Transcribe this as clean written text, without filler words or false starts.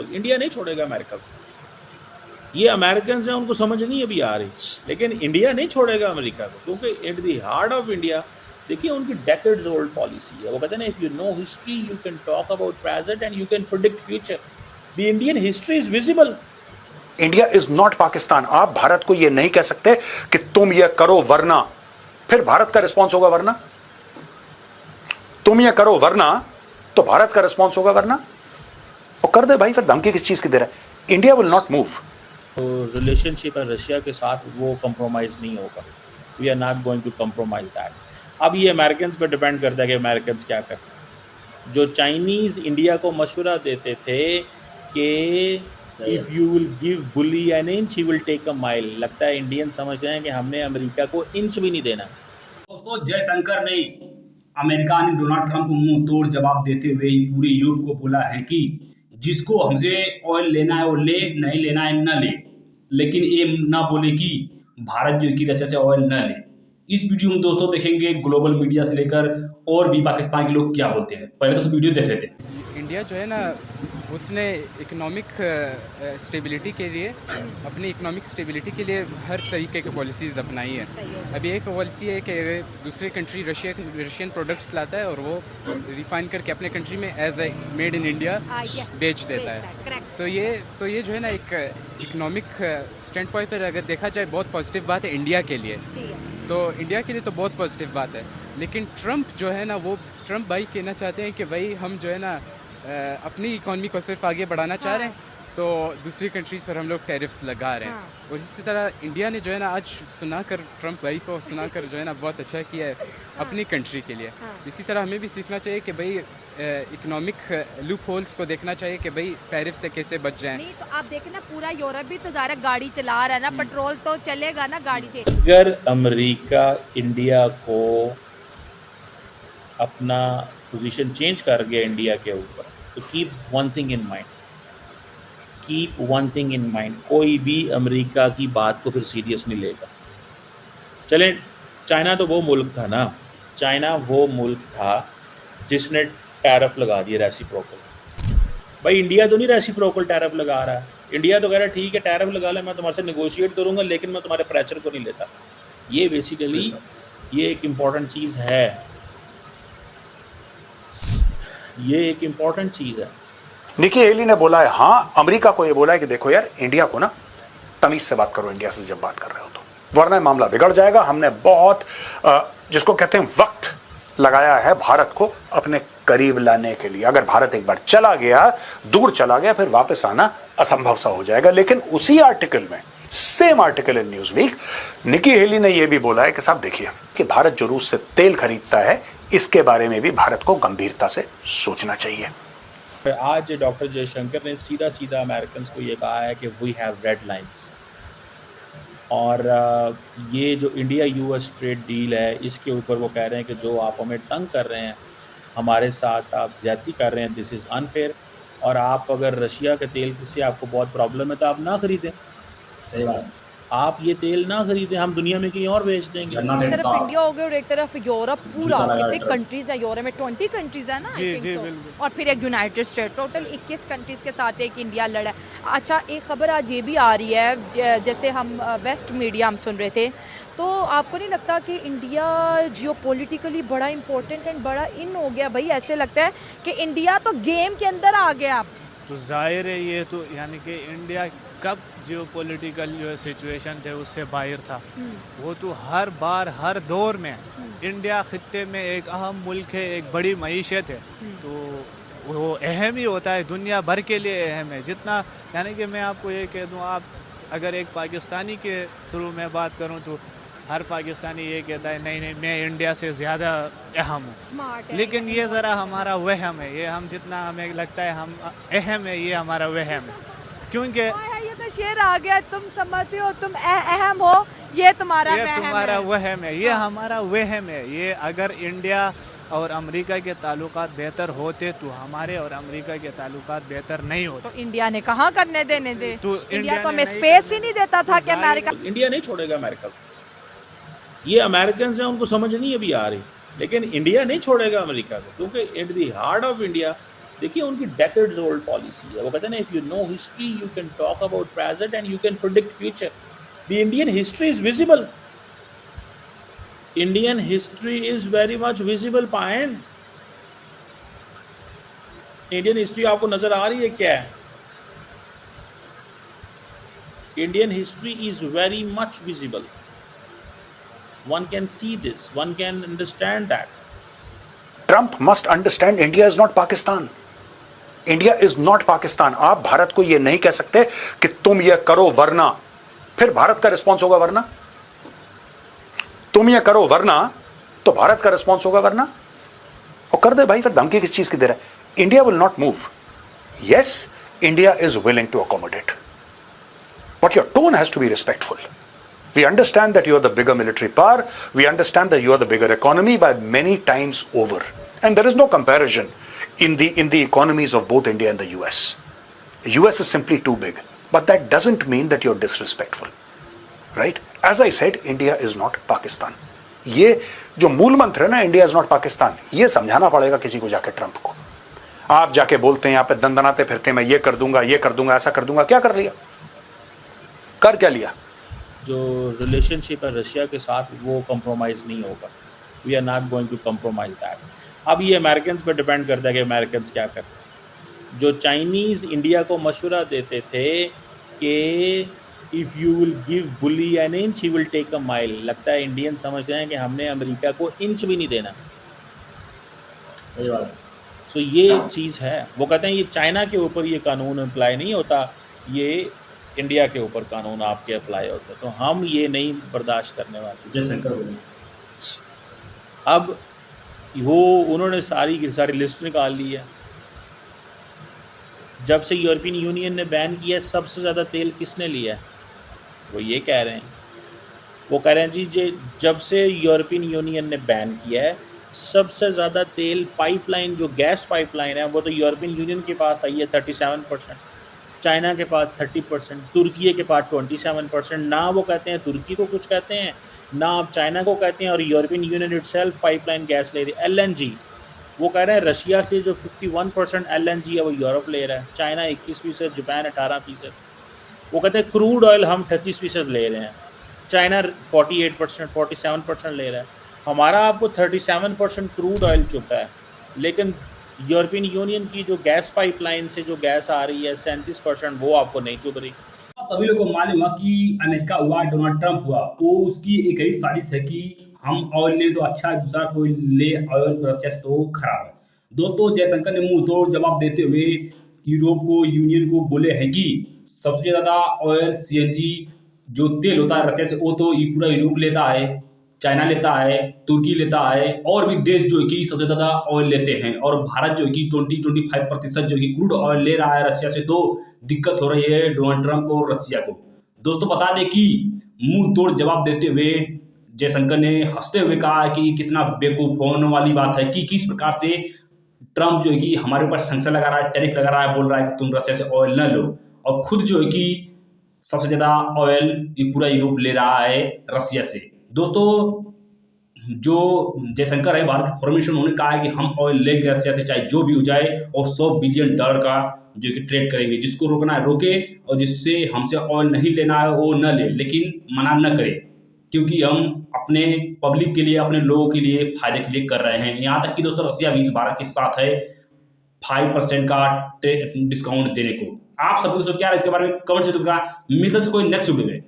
India नहीं छोड़ेगा America को। ये अमेरिकन हैं, उनको समझ नहीं अभी आ रही, लेकिन इंडिया नहीं छोड़ेगा अमेरिका को, क्योंकि at the heart of India देखिए उनकी डेकेड्स ओल्ड पॉलिसी है। वो कहते हैं ना, if you know history you can talk about present and you can predict future. The Indian history is visible. India is not Pakistan. आप भारत को यह नहीं कह सकते कि तुम यह करो वरना, फिर भारत का रिस्पॉन्स होगा वरना। तुम यह करो वरना तो भारत का रिस्पॉन्स होगा वरना। और कर दे भाई, फिर धमकी किस चीज की दे रहा है। India will not move. तो रिलेशनशिप है रशिया के साथ, वो कंप्रोमाइज़ नहीं होगा। We are not going to compromise that. अब ये अमेरिकन पे डिपेंड करता है कि अमेरिकन क्या करते हैं। जो चाइनीज़ इंडिया को मशवरा देते थे कि if you will give bully an inch he will take a mile, लगता है इंडियन समझते हैं कि हमने अमेरिका को इंच भी नहीं देना। दोस्तों, जयशंकर ने अमेरिका ने डोनाल्ड ट्रंप को मुंह तोड़ जवाब देते हुए पूरे यूरोप को बोला है कि जिसको हमसे ऑयल लेना है वो ले, नहीं लेना है न ले, लेकिन ये ना बोले कि भारत जो कि रशिया से ऑयल न ले। इस वीडियो में दोस्तों देखेंगे ग्लोबल मीडिया से लेकर और भी पाकिस्तान के लोग क्या बोलते हैं। पहले तो वीडियो देख लेते हैं। इंडिया जो है ना, उसने इकोनॉमिक स्टेबिलिटी के लिए, अपनी इकोनॉमिक स्टेबिलिटी के लिए हर तरीके की पॉलिसीज़ अपनाई है। अभी एक पॉलिसी है कि दूसरी कंट्री रशियन प्रोडक्ट्स लाता है और वो रिफाइन करके अपने कंट्री में as a made in India बेच देता है। तो ये जो है ना, एक इकोनॉमिक स्टैंड पॉइंट पर अगर देखा जाए बहुत पॉजिटिव बात है इंडिया के लिए। तो इंडिया के लिए तो बहुत पॉजिटिव बात है। लेकिन ट्रंप जो है ना, वो ट्रंप भाई कहना चाहते हैं कि भाई हम जो है ना अपनी इकॉनमी को सिर्फ आगे बढ़ाना चाह रहे हैं, तो दूसरी कंट्रीज़ पर हम लोग टैरिफ्स लगा रहे हैं। और इसी तरह इंडिया ने जो है ना आज सुनाकर, ट्रंप भाई को सुनाकर जो है ना बहुत अच्छा किया है अपनी कंट्री के लिए। इसी तरह हमें भी सीखना चाहिए कि भाई इकोनॉमिक लूप होल्स को देखना चाहिए कि भाई टैरिफ से कैसे बच जाएं। नहीं तो आप देखें ना, पूरा यूरोप भी तो ज़्यादा गाड़ी चला रहा है ना, पेट्रोल तो चलेगा ना गाड़ी से। अगर अमेरिका इंडिया को अपना पोजीशन चेंज कर गया इंडिया के ऊपर, तो keep one thing in mind, keep one thing in mind, कोई भी अमेरिका की बात को फिर सीरियस नहीं लेगा। चलें, चाइना तो वो मुल्क था ना, चाइना वो मुल्क था जिसने टैरिफ लगा दिया रेसिप्रोकल। भाई इंडिया तो नहीं रेसिप्रोकल टैरिफ लगा रहा है। इंडिया तो कह रहा है ठीक है टैरिफ लगा ले, मैं तुम्हारे से नेगोशिएट करूंगा, लेकिन मैं तुम्हारे प्रेशर को नहीं लेता। ये बेसिकली ये एक इम्पॉर्टेंट चीज़ है, ये एक इम्पॉर्टेंट चीज़ है। निकी हेली ने बोला है, हाँ अमेरिका को ये बोला है कि देखो यार, इंडिया को ना तमीज से बात करो इंडिया से जब बात कर रहे हो तो, वरना मामला बिगड़ जाएगा। हमने बहुत जिसको कहते हैं वक्त लगाया है भारत को अपने करीब लाने के लिए। अगर भारत एक बार चला गया, दूर चला गया, फिर वापस आना असंभव सा हो जाएगा। लेकिन उसी आर्टिकल में, same article in Newsweek, Nikki Haley ने यह भी बोला है कि साहब देखिए कि भारत जो रूस से तेल खरीदता है, इसके बारे में भी भारत को गंभीरता से सोचना चाहिए। आज डॉक्टर जयशंकर ने सीधा सीधा अमेरिकन को ये कहा है कि वी हैव रेड लाइंस। और ये जो इंडिया यूएस ट्रेड डील है, इसके ऊपर वो कह रहे हैं कि जो आप हमें तंग कर रहे हैं, हमारे साथ आप ज़्यादती कर रहे हैं, दिस इज़ अनफेयर। और आप अगर रशिया के तेल से आपको बहुत प्रॉब्लम है तो आप ना ख़रीदें। सही बात, आप ये तेल ना खरीदें, हम दुनिया में कहीं और बेच देंगे। एक तरफ इंडिया हो गया और एक तरफ यूरोप पूरा, कितनी कंट्रीज है यूरोप में, 20 कंट्रीज है ना आई थिंक सो। और फिर एक यूनाइटेड स्टेट, टोटल 21 कंट्रीज के साथ एक इंडिया लड़ा है। अच्छा, एक खबर आज ये भी आ रही है, जैसे हम वेस्ट मीडिया हम सुन रहे थे, तो आपको नहीं लगता कि इंडिया जियोपॉलिटिकली बड़ा इंपॉर्टेंट एंड बड़ा इन हो गया? भाई ऐसे लगता है कि इंडिया तो गेम के अंदर आ गया। तो जाहिर है ये तो, यानी कि इंडिया कब जियोपॉलिटिकल जो सिचुएशन थे उससे बाहर था। वो तो हर बार हर दौर में इंडिया खित्ते में एक अहम मुल्क है, एक बड़ी मईशत है, तो वो अहम ही होता है, दुनिया भर के लिए अहम है। जितना, यानी कि मैं आपको ये कह दूँ, आप अगर एक पाकिस्तानी के थ्रू मैं बात करूँ तो हर पाकिस्तानी ये कहता है नहीं नहीं मैं इंडिया से ज़्यादा अहम हूँ। लेकिन ये ज़रा हमारा वहम है, ये हम जितना हमें लगता है हम अहम है, ये हमारा वहम है। क्योंकि ये तो शेर आ गया, तुम समझते हो तुम अहम हो, ये तुम्हारा वहम है, ये हमारा वहम है। ये अगर इंडिया और अमेरिका के ताल्लुकात बेहतर होते तो हमारे और अमेरिका के ताल्लुकात बेहतर नहीं होते। तो इंडिया ने कहाँ करने देने दे, तो इंडिया को हमें स्पेस ही नहीं देता था कि अमेरिका। इंडिया नहीं छोड़ेगा अमेरिका को। ये अमेरिकन हैं, उनको समझ नहीं अभी आ रही, लेकिन इंडिया नहीं छोड़ेगा अमेरिका को, क्योंकि at the heart of India देखिए उनकी डेकेड्स ओल्ड पॉलिसी है। वो कहते हैं ना, if you know history you can talk about present and you can predict future. The Indian history is visible, Indian history is very much visible पायन। Indian history आपको नजर आ रही है क्या है? Indian history is very much visible, one can see this, one can understand that. Trump must understand India is not Pakistan. India is not Pakistan. आप भारत को यह नहीं कह सकते कि तुम यह करो वरना, फिर भारत का रिस्पॉन्स होगा वरना। तुम यह करो वरना तो भारत का रिस्पॉन्स होगा वरना। और कर दे भाई, फिर धमकी किस चीज की दे रहा है? India will not move. Yes, India is willing to accommodate, but your tone has to be respectful. We understand that you are the bigger military power. We understand that you are the bigger economy by many times over. And there is no comparison in the economies of both India and the US. The US is simply too big. But that doesn't mean that you're disrespectful. Right? As I said, India is not Pakistan. ये जो मूल मंत्र है ना, India is not Pakistan, ये समझाना पड़ेगा किसी को जाके ट्रंप को. आप जाके बोलते हैं यहाँ पे दंदनाते फिरते, मैं ये कर दूंगा, ऐसा कर दूंगा. क्या कर लिया? कर क्या लिया? जो रिलेशनशिप है रशिया के साथ वो कंप्रोमाइज़ नहीं होगा. We are not going to compromise that. अब ये अमेरिकन पे डिपेंड करता है कि अमेरिकन क्या करते हैं. जो चाइनीज़ इंडिया को मशवरा देते थे कि if you will give bully an inch he will take a mile, लगता है इंडियन समझते हैं कि हमने अमेरिका को इंच भी नहीं देना. सो ये एक चीज़ है. वो कहते हैं ये चाइना के ऊपर ये कानून अप्लाई नहीं होता, ये इंडिया के ऊपर कानून आपके अप्लाई होते हैं. तो हम ये नहीं बर्दाश्त करने वाले. जयशंकर बोले अब वो उन्होंने सारी की सारी लिस्ट निकाल ली है. जब से यूरोपियन यूनियन ने बैन किया, सबसे ज़्यादा तेल किसने लिया है? वो ये कह रहे हैं. वो कह रहे हैं जी जब से यूरोपियन यूनियन ने बैन किया है, सबसे ज़्यादा तेल पाइपलाइन, जो गैस पाइपलाइन है, वो तो यूरोपियन यूनियन के पास आई है 37%, चाइना के पास 30%, तुर्की के पास 27%. ना वो कहते हैं तुर्की को कुछ कहते हैं, ना आप चाइना को कहते हैं. और European union itself pipeline gas ले रही है. LNG वो कह रहे हैं रशिया से जो 51% LNG है वो यूरोप ले रहा है, चाइना 21%, जापान 18%. वो कहते हैं क्रूड ऑयल हम 38% ले रहे हैं, चाइना 48%, 47% ले रहा है. हमारा आपको 37% क्रूड ऑयल चुका है, लेकिन यूरोपियन यूनियन की जो गैस पाइपलाइन से जो गैस आ रही है 37%, वो आपको नहीं चुभ रही. सभी लोगों को मालूम हुआ कि अमेरिका हुआ, डोनाल्ड ट्रंप हुआ, वो उसकी एक ही साजिश है कि हम ऑयल ले तो अच्छा है, दूसरा कोई ले ऑयल रशिया से तो खराब है. दोस्तों, जयशंकर ने मुंह तोड़ जवाब देते हुए यूरोप को, यूनियन को बोले हैं कि सबसे ज़्यादा ऑयल CNG जो तेल होता है रशिया से, वो तो पूरा यूरोप लेता है, चाइना लेता है, तुर्की लेता है, और भी देश जो है कि सबसे ज़्यादा ऑयल लेते हैं. और भारत जो है कि 20-25% जो है कि क्रूड ऑयल ले रहा है रशिया से. तो दिक्कत हो रही है डोनाल्ड ट्रंप को और रशिया को. दोस्तों, बता दें कि मुंह तोड़ जवाब देते हुए जयशंकर ने हंसते हुए कहा है कि कितना बेवकूफ़ होने वाली बात है कि किस प्रकार से ट्रंप जो है कि हमारे ऊपर संक्शन लगा रहा है, टैरिफ लगा रहा है, बोल रहा है कि तुम रशिया से ऑयल न लो, और खुद जो है कि सबसे ज़्यादा ऑयल पूरा यूरोप ले रहा है रशिया से. दोस्तों, जो जयशंकर है भारत की फॉर्मेशन, उन्होंने कहा है कि हम ऑयल लेंगे रशिया से चाहे जो भी हो जाए, और $100 बिलियन का जो कि ट्रेड करेंगे. जिसको रोकना है रोके, और जिससे हमसे ऑयल नहीं लेना है वो न ले, लेकिन मना न करे, क्योंकि हम अपने पब्लिक के लिए, अपने लोगों के लिए, फायदे के लिए कर रहे हैं. यहाँ तक कि दोस्तों रशिया भी इस भारत के साथ है 5% का डिस्काउंट देने को. आप सब दोस्तों क्या है इसके बारे में कमेंट से मिलते हैं कोई नेक्स्ट वीडियो में.